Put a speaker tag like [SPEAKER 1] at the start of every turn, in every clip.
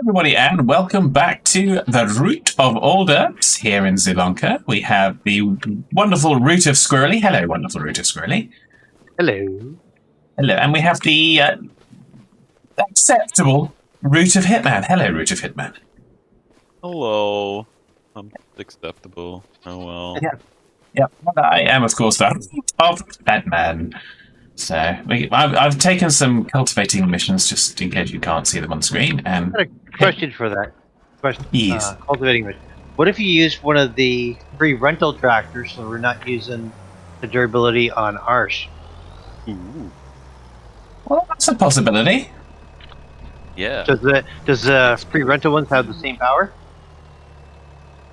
[SPEAKER 1] everybody, and welcome back to the root of All Derps here in Zielonka. We have the wonderful root of Squirrelly. Hello, wonderful root of Squirrelly.
[SPEAKER 2] Hello.
[SPEAKER 1] Hello, and we have the acceptable root of Hitman. Hello, root of Hitman.
[SPEAKER 3] Hello. I'm acceptable. Oh well.
[SPEAKER 1] Yeah, and I am, of course, the root of Batman. So I've taken some cultivating missions just in case you can't see them on screen. And
[SPEAKER 2] I got a question for that. Question.
[SPEAKER 1] Yes.
[SPEAKER 2] Cultivating mission. What if you use one of the free rental tractors so we're not using the durability on ours?
[SPEAKER 3] Ooh.
[SPEAKER 1] well, that's a possibility.
[SPEAKER 3] Yeah.
[SPEAKER 2] Does the free rental ones have the same power?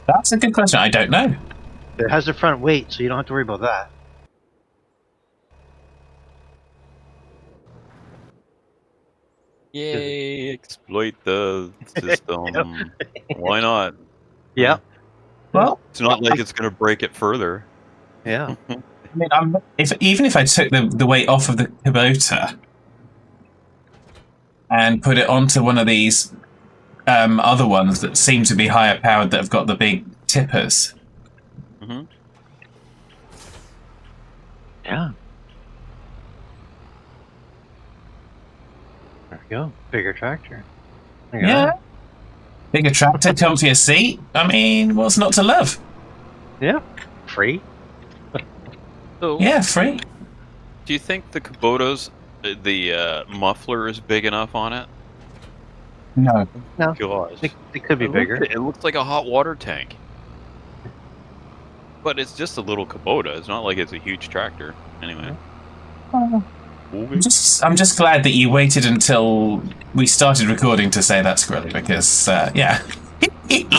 [SPEAKER 1] That's a good question. I don't know.
[SPEAKER 2] It has the front weight, so you don't have to worry about that.
[SPEAKER 3] Yay! Exploit the system. Why not?
[SPEAKER 2] Yeah.
[SPEAKER 1] Well,
[SPEAKER 3] It's not like it's gonna break it further.
[SPEAKER 2] Yeah.
[SPEAKER 1] I mean, even if I took the weight off of the Kubota and put it onto one of these other ones that seem to be higher powered that have got the big tippers.
[SPEAKER 3] Mm-hmm.
[SPEAKER 2] Yeah. There we go. Bigger tractor. There you
[SPEAKER 1] Yeah.
[SPEAKER 2] go.
[SPEAKER 1] Bigger tractor, comfier seat. I mean, what's not to love?
[SPEAKER 2] Yeah. Free.
[SPEAKER 3] So,
[SPEAKER 1] Yeah, free.
[SPEAKER 3] do you think the Kubota's the muffler is big enough on it?
[SPEAKER 1] No.
[SPEAKER 2] No.
[SPEAKER 3] Gosh.
[SPEAKER 2] It could be bigger.
[SPEAKER 3] It looks like a hot water tank. But it's just a little Kubota. It's not like it's a huge tractor. Anyway.
[SPEAKER 1] I'm just glad that you waited until we started recording to say that, Squirrelly, because, yeah.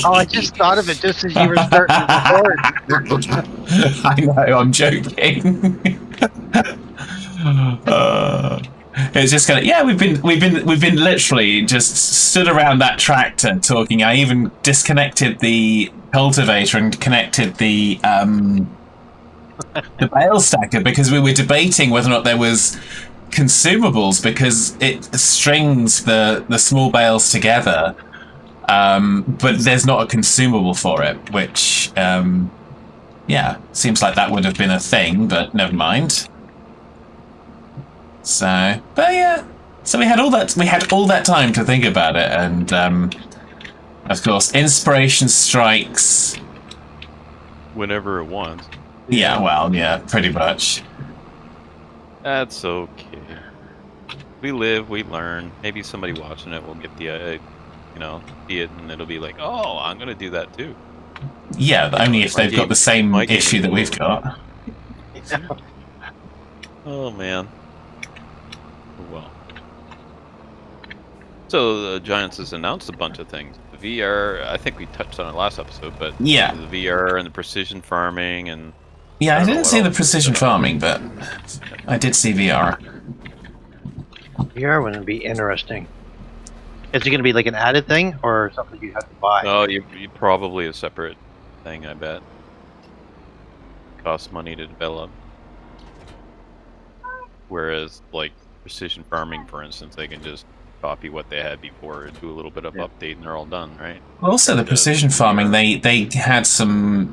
[SPEAKER 2] Oh, I just thought of it just as you were starting to record.
[SPEAKER 1] I know, I'm joking. It's just kind of, yeah. We've been literally just stood around that tractor talking. I even disconnected the cultivator and connected the bale stacker because we were debating whether or not there was consumables because it strings the small bales together. But there's not a consumable for it, which, yeah, seems like that would have been a thing, but never mind. So, but yeah, so we had all that time to think about it, and, of course, inspiration strikes.
[SPEAKER 3] Whenever it wants.
[SPEAKER 1] Yeah, well, yeah, pretty much.
[SPEAKER 3] That's okay. We live, we learn. Maybe somebody watching it will get the, see it, and it'll be like, oh, I'm gonna do that too.
[SPEAKER 1] Yeah, only if they've got the same issue that we've got.
[SPEAKER 3] Oh man. Well. So the Giants has announced a bunch of things. The VR, I think we touched on it last episode, but
[SPEAKER 1] yeah,
[SPEAKER 3] the VR and the precision farming and.
[SPEAKER 1] Yeah, I didn't see the precision farming, but I did see VR.
[SPEAKER 2] VR wouldn't be interesting. Is it going to be like an added thing or something you have to buy?
[SPEAKER 3] Oh, you probably a separate thing, I bet. Costs money to develop. Whereas, like precision farming, for instance, they can just copy what they had before and do a little bit of update, and they're all done, right?
[SPEAKER 1] Also, the precision farming, they had some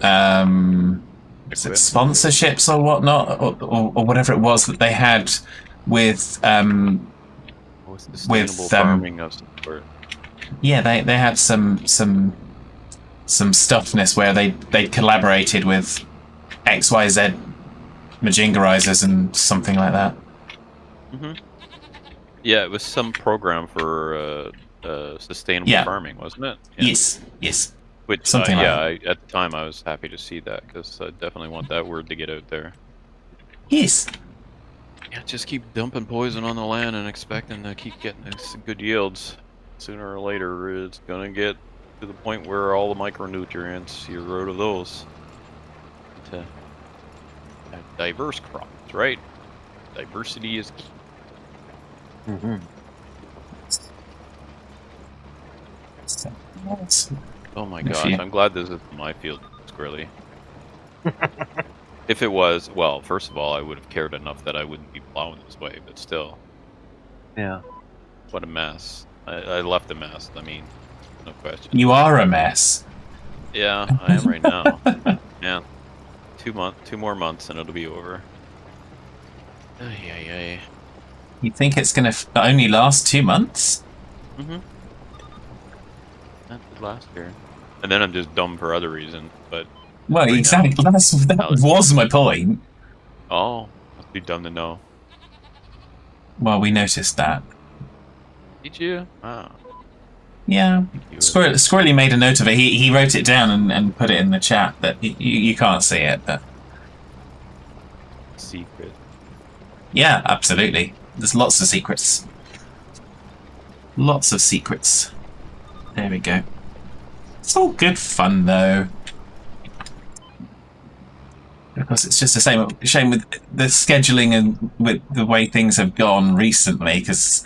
[SPEAKER 1] sponsorships or whatnot, or whatever it was that they had with
[SPEAKER 3] farming of support.
[SPEAKER 1] Yeah, they had some stuffness where they collaborated with XYZ Majingarizers and something like that.
[SPEAKER 3] Mm-hmm. Yeah, it was some program for sustainable farming, wasn't it? Yeah.
[SPEAKER 1] Yes.
[SPEAKER 3] Which,
[SPEAKER 1] something like that.
[SPEAKER 3] at the time I was happy to see that because I definitely want that word to get out there.
[SPEAKER 1] Yes.
[SPEAKER 3] Yeah, just keep dumping poison on the land and expecting to keep getting good yields. Sooner or later, it's gonna get to the point where all the micronutrients, you're out of those. To have diverse crops, right? Diversity is key.
[SPEAKER 2] Mm-hmm.
[SPEAKER 3] Oh my gosh, I'm glad this is my field, Squirrelly. If it was, well, first of all, I would have cared enough that I wouldn't be plowing this way, but still.
[SPEAKER 2] Yeah.
[SPEAKER 3] What a mess. I left a mess. I mean, No question.
[SPEAKER 1] You are a mess.
[SPEAKER 3] Yeah, I am right now. Yeah. 2 more months and it'll be over. Ay.
[SPEAKER 1] You think it's going to only last 2 months?
[SPEAKER 3] Mm-hmm. That did last year. And then I'm just dumb for other reasons, but...
[SPEAKER 1] Well,
[SPEAKER 3] right
[SPEAKER 1] exactly.
[SPEAKER 3] now,
[SPEAKER 1] That was my point.
[SPEAKER 3] Oh, must be dumb to know.
[SPEAKER 1] Well, we noticed that.
[SPEAKER 3] Did you? Ah.
[SPEAKER 1] Yeah. Squirrelly made a note of it. He wrote it down and put it in the chat that you can't see it, but...
[SPEAKER 3] Secret.
[SPEAKER 1] Yeah, absolutely. There's lots of secrets. Lots of secrets. There we go. It's all good fun, though. Because it's just a shame with the scheduling and with the way things have gone recently, because,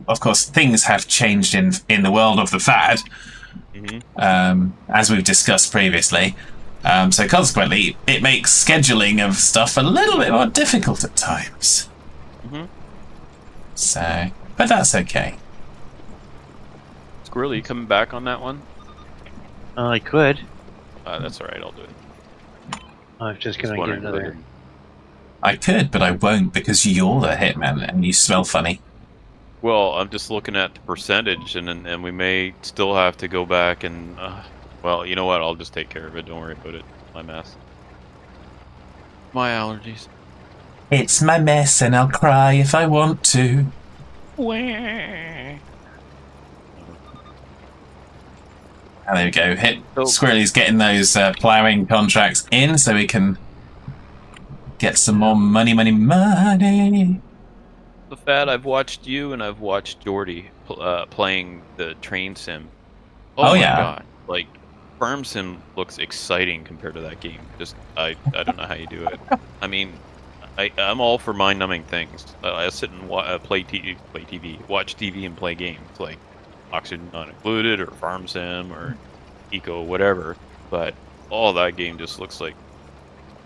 [SPEAKER 1] of course, things have changed in the world of the fad, as we've discussed previously. So consequently, it makes scheduling of stuff a little bit more difficult at times. So, but that's okay.
[SPEAKER 3] Squirrely, you coming back on that one?
[SPEAKER 2] I could.
[SPEAKER 3] That's alright, I'll do it.
[SPEAKER 2] I was just going to get another...
[SPEAKER 1] I could, but I won't because you're the hitman and you smell funny.
[SPEAKER 3] Well, I'm just looking at the percentage, and we may still have to go back and... well, you know what? I'll just take care of it. Don't worry about it. My mess. My allergies.
[SPEAKER 1] It's my mess and I'll cry if I want to. And there we go. Squirrelly's getting those ploughing contracts in so we can get some more money.
[SPEAKER 3] The Fad, I've watched you and I've watched Jordy playing the train sim. Oh my god. Like, Farm Sim looks exciting compared to that game. Just, I don't know how you do it. I mean, I'm all for mind-numbing things. I sit and watch TV and play games, like Oxygen Not Included, or Farm Sim, or Eco, whatever. But all that game just looks like,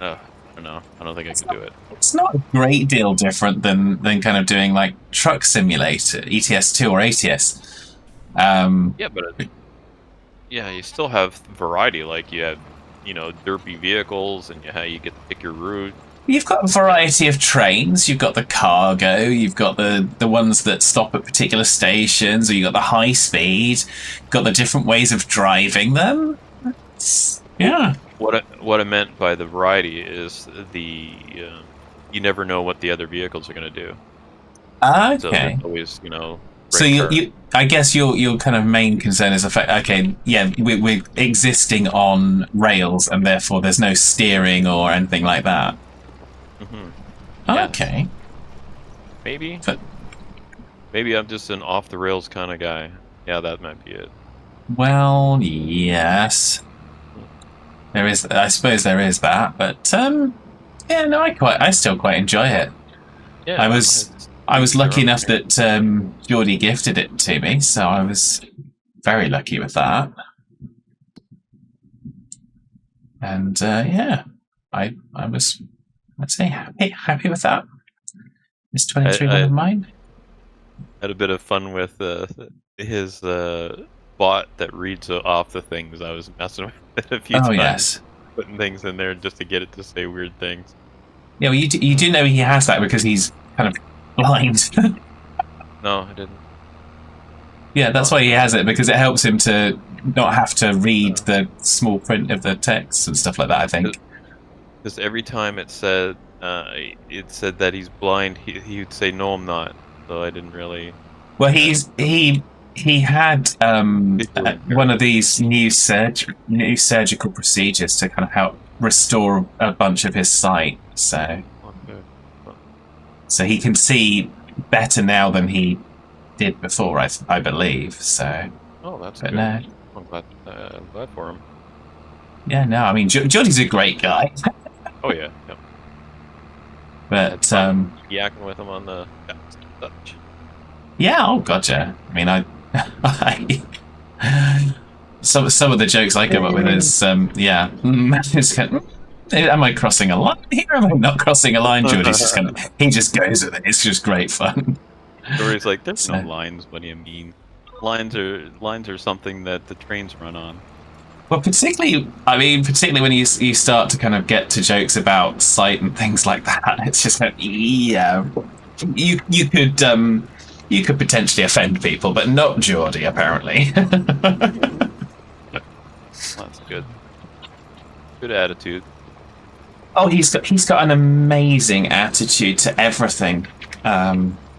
[SPEAKER 3] I don't know. I don't think I can do it.
[SPEAKER 1] It's not a great deal different than kind of doing like Truck Simulator, ETS2 or ATS.
[SPEAKER 3] Yeah, but yeah, you still have variety. Like you have, derpy vehicles, and how you get to pick your route.
[SPEAKER 1] You've got a variety of trains. You've got the cargo. You've got the ones that stop at particular stations, or you've got the high speed. You've got the different ways of driving them. Yeah.
[SPEAKER 3] What I meant by the variety is you never know what the other vehicles are going to do.
[SPEAKER 1] Okay.
[SPEAKER 3] So there's always,
[SPEAKER 1] So I guess your kind of main concern is the fact, okay, yeah, we're existing on rails, and therefore there's no steering or anything like that.
[SPEAKER 3] Yeah.
[SPEAKER 1] Okay.
[SPEAKER 3] Maybe. Maybe I'm just an off the rails kind of guy. Yeah, that might be it.
[SPEAKER 1] Well, yes. There is. I suppose there is that, but yeah, no, I still quite enjoy it.
[SPEAKER 3] Yeah,
[SPEAKER 1] I was lucky enough that Geordie gifted it to me, so I was very lucky with that. And yeah, I was, I'd say, happy with that. Is 23 one of mine?
[SPEAKER 3] Had a bit of fun with his bot that reads off the things. I was messing with it a few times.
[SPEAKER 1] Yes.
[SPEAKER 3] Putting things in there just to get it to say weird things.
[SPEAKER 1] Yeah, well, you do know he has that because he's kind of blind.
[SPEAKER 3] No, I didn't.
[SPEAKER 1] Yeah, that's why he has it, because it helps him to not have to read the small print of the text and stuff like that, I think.
[SPEAKER 3] Because every time it said that he's blind, he would say, "No, I'm not." So I didn't really...
[SPEAKER 1] Well, he had one of these new surgical procedures to kind of help restore a bunch of his sight, so he can see better now than he did before, I believe. So.
[SPEAKER 3] Oh, that's
[SPEAKER 1] but
[SPEAKER 3] good.
[SPEAKER 1] No.
[SPEAKER 3] I'm glad for him.
[SPEAKER 1] Yeah, no, I mean, Johnny's a great guy.
[SPEAKER 3] Oh yeah. Yep.
[SPEAKER 1] But
[SPEAKER 3] yakking with him on the touch.
[SPEAKER 1] Yeah, oh gotcha. I mean, some of the jokes I come up with is yeah. Am I crossing a line here? Am I not crossing a line? Geordie's just he just goes with it. It's just great fun.
[SPEAKER 3] Geordie's like, there's no lines. What do you mean? Lines are something that the trains run on.
[SPEAKER 1] Well, particularly when you start to kind of get to jokes about sight and things like that, it's just like, yeah, you could potentially offend people, but not Geordie, apparently.
[SPEAKER 3] That's good. Good attitude.
[SPEAKER 1] Oh, he's got an amazing attitude to everything.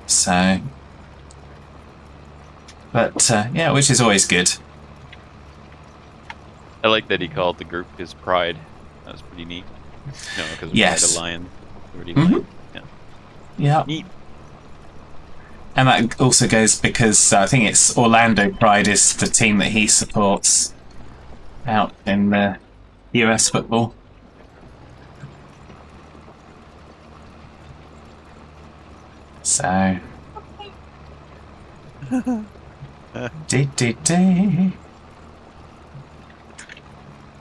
[SPEAKER 1] So, but yeah, which is always good.
[SPEAKER 3] I like that he called the group his pride. That was pretty neat. No, because we
[SPEAKER 1] Yes.
[SPEAKER 3] had a lion.
[SPEAKER 1] Mhm.
[SPEAKER 3] Yeah.
[SPEAKER 1] Yeah.
[SPEAKER 3] Neat.
[SPEAKER 1] And that also goes because I think it's Orlando Pride is the team that he supports out in the US football. So.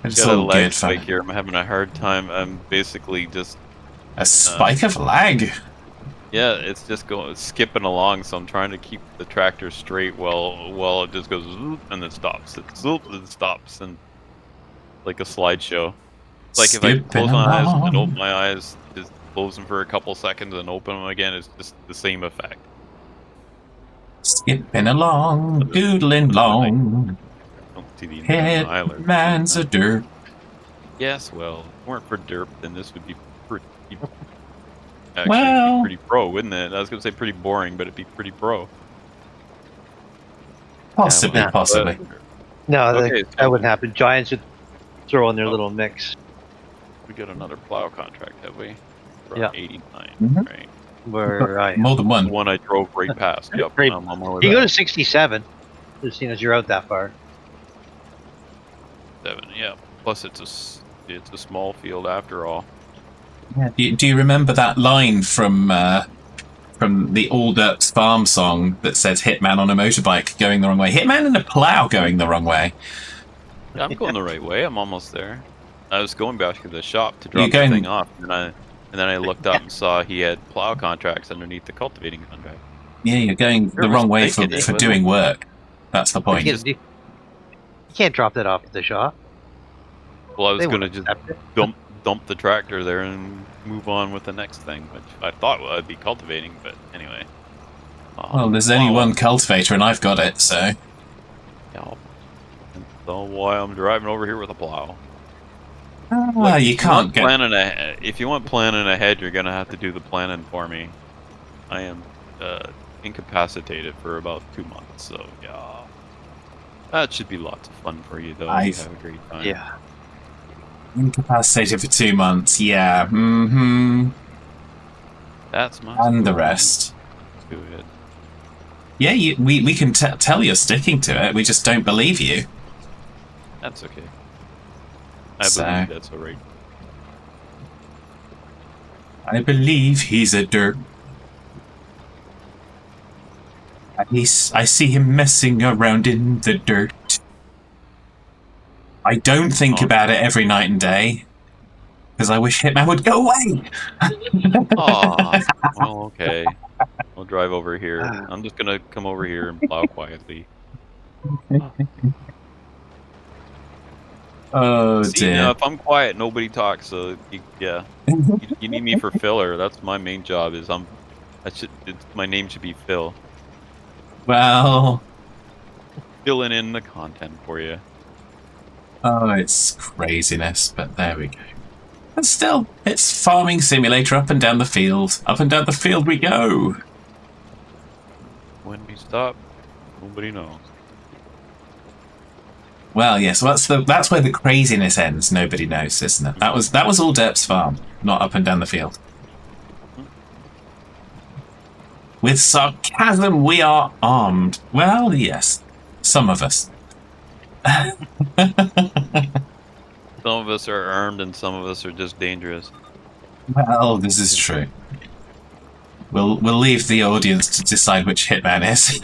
[SPEAKER 1] It's
[SPEAKER 3] Got a
[SPEAKER 1] all
[SPEAKER 3] lag
[SPEAKER 1] good
[SPEAKER 3] spike
[SPEAKER 1] fun.
[SPEAKER 3] here. I'm having a hard time. I'm basically just
[SPEAKER 1] A spike of lag.
[SPEAKER 3] yeah, it's just skipping along. So I'm trying to keep the tractor straight while it just goes zoop and then stops. It zoop and stops and like a slideshow. Like if I close my eyes and open my eyes, just close them for a couple seconds and open them again, it's just the same effect.
[SPEAKER 1] Skipping along, doodling long.
[SPEAKER 3] Don't see the internal eyelid.
[SPEAKER 1] Hitman's a derp.
[SPEAKER 3] Yes, well, if it weren't for derp, then this would be pretty. Actually,
[SPEAKER 1] Well-
[SPEAKER 3] it'd be pretty pro, wouldn't it? I was gonna say pretty boring, but it'd be pretty pro.
[SPEAKER 1] Possibly,
[SPEAKER 3] Yeah, well,
[SPEAKER 1] possibly.
[SPEAKER 2] No,
[SPEAKER 3] Okay,
[SPEAKER 2] that wouldn't happen. Giants would throw in their
[SPEAKER 3] Oh.
[SPEAKER 2] little mix.
[SPEAKER 3] We got another plow contract, have we? From
[SPEAKER 2] Yeah.
[SPEAKER 3] 89,
[SPEAKER 1] Mhm.
[SPEAKER 3] right?
[SPEAKER 2] Where I
[SPEAKER 1] More than
[SPEAKER 3] The
[SPEAKER 1] one.
[SPEAKER 3] one I drove right past. Yep,
[SPEAKER 2] Right.
[SPEAKER 3] I'm on my way
[SPEAKER 2] you go
[SPEAKER 3] back.
[SPEAKER 2] to 67, just seeing as you're out that far.
[SPEAKER 3] 7, yeah. Plus, it's a small field after all.
[SPEAKER 1] Yeah. Do you remember that line from the All Derps farm song that says "Hitman on a motorbike going the wrong way"? Hitman in a plow going the wrong way.
[SPEAKER 3] Yeah, I'm going the right way. I'm almost there. I was going back to the shop to drop
[SPEAKER 1] going-
[SPEAKER 3] the thing off, and then I looked up and saw he had plow contracts underneath the cultivating contract.
[SPEAKER 1] Yeah, you're going the
[SPEAKER 3] You're
[SPEAKER 1] wrong way
[SPEAKER 3] mistaken,
[SPEAKER 1] for
[SPEAKER 3] wasn't
[SPEAKER 1] doing work. That's the
[SPEAKER 2] You
[SPEAKER 1] point.
[SPEAKER 2] can't drop that off at the shop.
[SPEAKER 3] Well, I was
[SPEAKER 2] They
[SPEAKER 3] going to
[SPEAKER 2] won't
[SPEAKER 3] just
[SPEAKER 2] accept it.
[SPEAKER 3] dump the tractor there and move on with the next thing, which I thought I'd be cultivating, but anyway.
[SPEAKER 1] Well, there's only
[SPEAKER 3] Wow.
[SPEAKER 1] one cultivator, and I've got it, so.
[SPEAKER 3] Yeah. So why I'm driving over here with a plow.
[SPEAKER 1] Well, you can't get.
[SPEAKER 3] If you want planning ahead, you're gonna have to do the planning for me. I am incapacitated for about 2 months, so yeah. That should be lots of fun for you, though. You have a great time.
[SPEAKER 2] Yeah.
[SPEAKER 1] Incapacitated for 2 months, yeah. Mm-hmm.
[SPEAKER 3] That's my
[SPEAKER 1] And the
[SPEAKER 3] story.
[SPEAKER 1] rest.
[SPEAKER 3] Do it.
[SPEAKER 1] Yeah, we can tell you're sticking to it. We just don't believe you.
[SPEAKER 3] That's okay. I
[SPEAKER 1] So-
[SPEAKER 3] believe that's alright.
[SPEAKER 1] I believe he's a derp. I see him messing around in the dirt. I don't think
[SPEAKER 3] Oh.
[SPEAKER 1] about it every night and day. Because I wish Hitman would go away!
[SPEAKER 3] Aw. Well, okay. I'll drive over here. I'm just gonna come over here and plow quietly.
[SPEAKER 1] Oh
[SPEAKER 3] See, now,
[SPEAKER 1] dear.
[SPEAKER 3] if I'm quiet, nobody talks. So yeah, you need me for filler. That's my main job. My name should be Phil,
[SPEAKER 1] Well,
[SPEAKER 3] filling in the content for you.
[SPEAKER 1] oh, it's craziness, but there we go. But still, it's farming simulator up and down the field. Up and down the field we go.
[SPEAKER 3] When we stop, nobody knows.
[SPEAKER 1] Well, yes, that's where the craziness ends. Nobody knows, isn't it? That was All Derps farm, not up and down the field. With sarcasm, we are armed. Well, yes, some of us.
[SPEAKER 3] Some of us are armed, and some of us are just dangerous.
[SPEAKER 1] Well, this is true. We'll leave the audience to decide which Hitman is.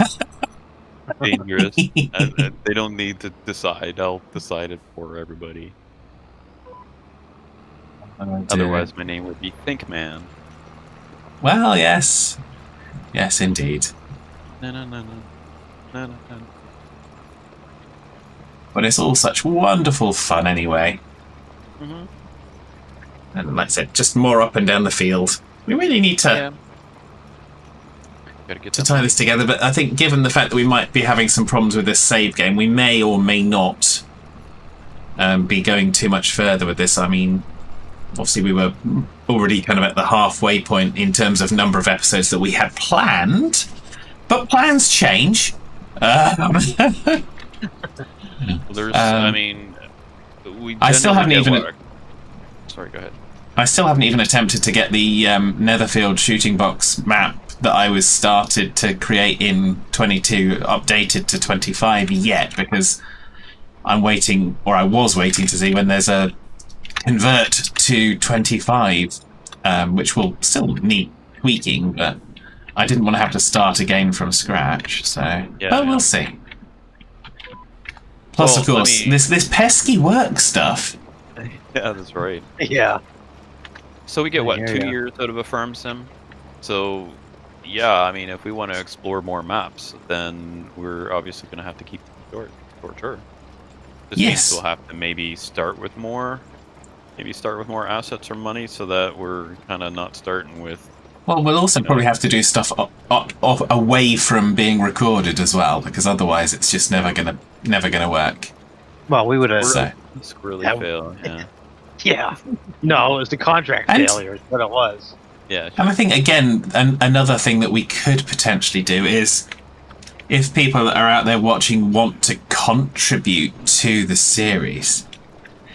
[SPEAKER 3] Dangerous, and they don't need to decide. I'll decide it for everybody.
[SPEAKER 1] Oh, dear.
[SPEAKER 3] Otherwise, my name would be Think Man.
[SPEAKER 1] Well, yes, yes, indeed.
[SPEAKER 3] Na, na, na, na. Na, na, na.
[SPEAKER 1] but it's all such wonderful fun anyway.
[SPEAKER 3] Mm-hmm.
[SPEAKER 1] And like I said, just more up and down the field. We really need to
[SPEAKER 3] Gotta get
[SPEAKER 1] to tie this together, but I think given the fact that we might be having some problems with this save game, we may or may not be going too much further with this. I mean, obviously we were already kind of at the halfway point in terms of number of episodes that we had planned, but plans change.
[SPEAKER 3] Well, there's, I mean,
[SPEAKER 1] I still haven't even...
[SPEAKER 3] Sorry, go ahead.
[SPEAKER 1] I still haven't even attempted to get the Netherfield shooting box map that I was started to create in 22 updated to 25 yet, because I'm waiting, or I was waiting to see when there's a convert to 25, which will still need tweaking, but I didn't want to have to start again from scratch, so we'll see. Plus, of course, this pesky work stuff.
[SPEAKER 3] Yeah, that's right.
[SPEAKER 2] Yeah.
[SPEAKER 3] So we get, what, 2 years out of a farm sim? So, yeah, I mean, if we want to explore more maps, then we're obviously going to have to keep them short, for sure. This means we'll have to maybe start with more assets or money, so that we're kind of not starting with...
[SPEAKER 1] Well, we'll also probably have to do stuff away from being recorded as well, because otherwise it's just never gonna work.
[SPEAKER 2] Well, we would have...
[SPEAKER 3] Squirrelly fail, yeah.
[SPEAKER 2] Yeah. No, it was the contract failure is what it was.
[SPEAKER 3] Yeah.
[SPEAKER 1] And I think, again, another thing that we could potentially do is, if people that are out there watching want to contribute to the series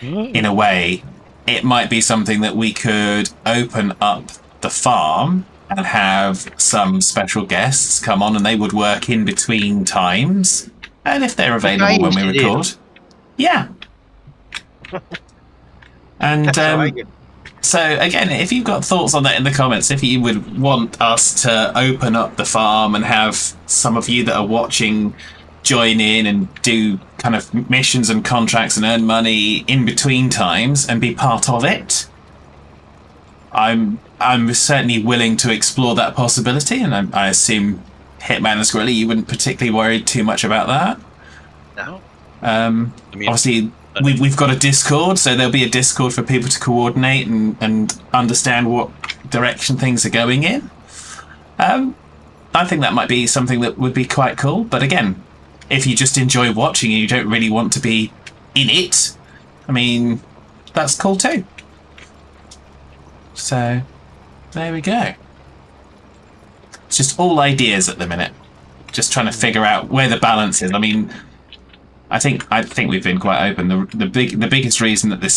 [SPEAKER 1] in a way, it might be something that we could open up the farm and have some special guests come on, and they would work in between times, and if they're available when we record. Yeah. And so again, if you've got thoughts on that in the comments, if you would want us to open up the farm and have some of you that are watching join in and do kind of missions and contracts and earn money in between times and be part of it, I'm certainly willing to explore that possibility, and I assume Hitman and Squirrelly, you wouldn't particularly worry too much about that.
[SPEAKER 2] No.
[SPEAKER 3] I mean,
[SPEAKER 1] obviously, we've got a Discord, so there'll be a Discord for people to coordinate and understand what direction things are going in. I think that might be something that would be quite cool, but again, if you just enjoy watching and you don't really want to be in it, I mean, that's cool too. So, there we go. It's just all ideas at the minute. Just trying to figure out where the balance is. I mean, I think we've been quite open. The biggest reason that this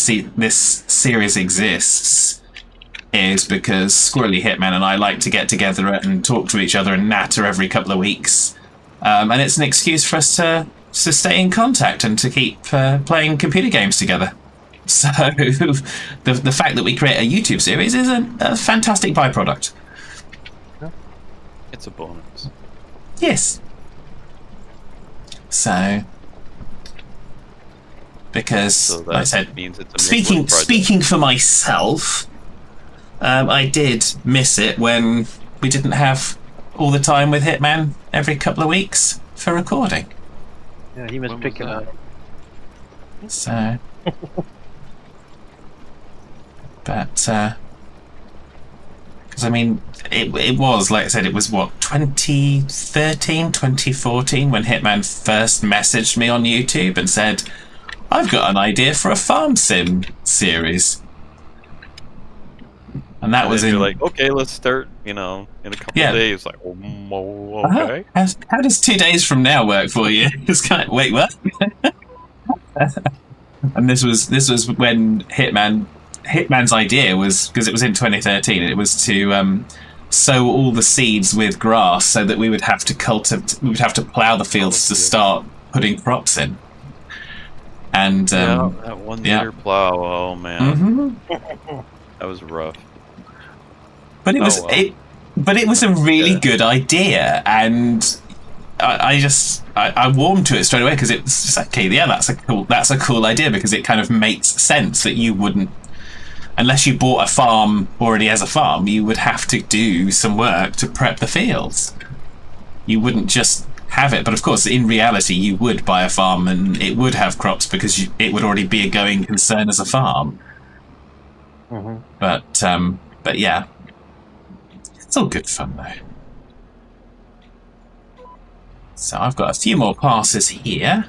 [SPEAKER 1] series exists is because Squirrelly, Hitman, and I like to get together and talk to each other and natter every couple of weeks, and it's an excuse for us to stay in contact and to keep playing computer games together. So the fact that we create a YouTube series is a fantastic byproduct.
[SPEAKER 3] It's a bonus.
[SPEAKER 1] Yes. So, because like I said,
[SPEAKER 3] means it's a
[SPEAKER 1] speaking for myself, I did miss it when we didn't have all the time with Hitman every couple of weeks for recording.
[SPEAKER 2] Yeah, he must pick it up.
[SPEAKER 1] So, but because I mean, it was, like I said, it was what, 2013, 2014 when Hitman first messaged me on YouTube and said, I've got an idea for a farm sim series. And that was in...
[SPEAKER 3] You're like, okay, let's start, in a couple of days. Like, okay.
[SPEAKER 1] How does 2 days from now work for you? It's kind of, wait, what? And this was when Hitman's idea was, because it was in 2013, it was to sow all the seeds with grass so that we would have to plough the fields to start putting crops in. And
[SPEAKER 3] that 1 meter plow, oh man, that was rough.
[SPEAKER 1] But it was it was a really good idea, and I warmed to it straight away because it was just like, okay, yeah, that's a cool idea, because it kind of makes sense that you wouldn't, unless you bought a farm already as a farm, you would have to do some work to prep the fields. You wouldn't just have it. But of course, in reality, you would buy a farm and it would have crops because it would already be a going concern as a farm.
[SPEAKER 2] Mm-hmm.
[SPEAKER 1] But yeah, it's all good fun though. So I've got a few more passes here.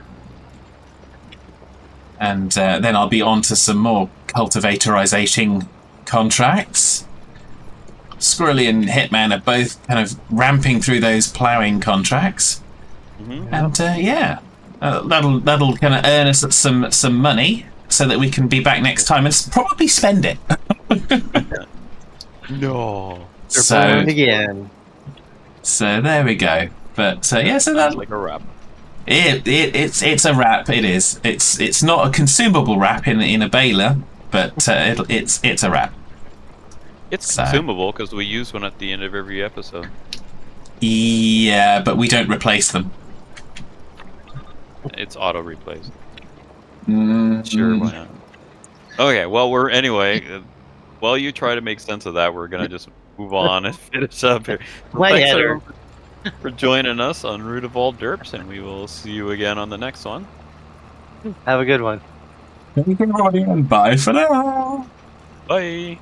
[SPEAKER 1] And then I'll be on to some more cultivatorization contracts. Squirrelly and Hitman are both kind of ramping through those ploughing contracts.
[SPEAKER 3] Mm-hmm.
[SPEAKER 1] And yeah, that'll kind of earn us some money so that we can be back next time and probably spend it.
[SPEAKER 3] No.
[SPEAKER 2] They're
[SPEAKER 1] So,
[SPEAKER 2] born again.
[SPEAKER 1] so there we go. But yeah, so that's
[SPEAKER 3] like a wrap.
[SPEAKER 1] It's a wrap. It is. It's not a consumable wrap in a baler, but it's a wrap.
[SPEAKER 3] It's
[SPEAKER 1] So-
[SPEAKER 3] consumable because we use one at the end of every episode.
[SPEAKER 1] Yeah, but we don't replace them.
[SPEAKER 3] It's auto replays.
[SPEAKER 1] Mm,
[SPEAKER 3] Sure, why not? Okay, well while you try to make sense of that, we're gonna just move on and finish up here.
[SPEAKER 2] Why,
[SPEAKER 3] Thanks
[SPEAKER 2] Heather?
[SPEAKER 3] everyone for joining us on Root of All Derps, and we will see you again on the next one.
[SPEAKER 2] Have a good one.
[SPEAKER 1] Bye for now.
[SPEAKER 3] Bye.